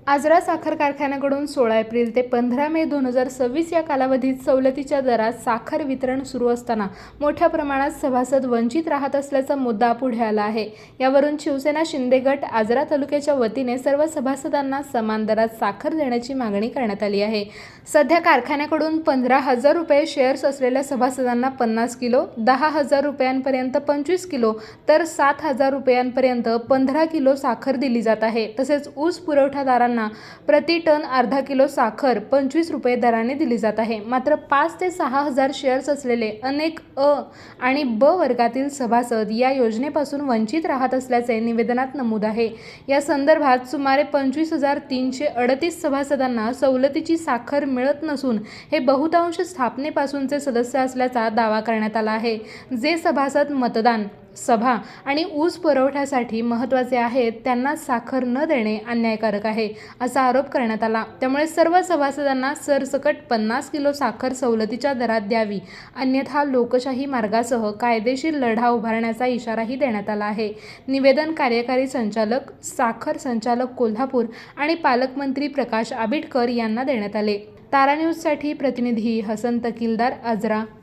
आजरा साखर कारखान्याकडून 16 एप्रिल ते 15 मे 2026 या कालावधीत सवलतीच्या दरात साखर वितरण सुरू असताना मोठ्या प्रमाणात सभासद वंचित राहत असल्याचा मुद्दा पुढे आला आहे। यावरून शिवसेना शिंदे गट आजरा तालुक्याच्या वतीने सर्व सभासदांना समान दरात साखर देण्याची मागणी करण्यात आली आहे। सध्या कारखान्याकडून 15,000 रुपये शेअर्स असलेल्या सभासदांना 50 किलो, 10,000 रुपयांपर्यंत 25 किलो तर 7,000 रुपयांपर्यंत 15 किलो साखर दिली जात आहे। तसेच ऊस पुरवठादारांना प्रति टन अर्धा किलो साखर 25 रुपये दराने दिली जात आहे। मात्र 5 ते 6,000 शेअर्स असलेले अनेक अ आणि ब वर्गातील सभासद या योजनेपासून वंचित राहत असल्याचे निवेदनात नमूद आहे। या संदर्भात सुमारे 25,338 सभासदांना सवलतीची साखर मिळत नसून हे बहुतांश स्थापनेपासूनचे सदस्य असल्याचा दावा करण्यात आला आहे। जे सभासद मतदान, सभा आणि ऊस पुरवठ्यासाठी महत्त्वाचे आहेत त्यांना साखर न देणे अन्यायकारक आहे असा आरोप करण्यात आला। त्यामुळे सर्व सभासदांना सरसकट 50 किलो साखर सवलतीच्या दरात द्यावी, अन्यथा लोकशाही मार्गासह कायदेशीर लढा उभारण्याचा इशाराही देण्यात आला आहे। निवेदन कार्यकारी संचालक, साखर संचालक कोल्हापूर आणि पालकमंत्री प्रकाश आबिटकर यांना देण्यात आले। तारा न्यूजसाठी प्रतिनिधी हसन तकीलदार, आजरा।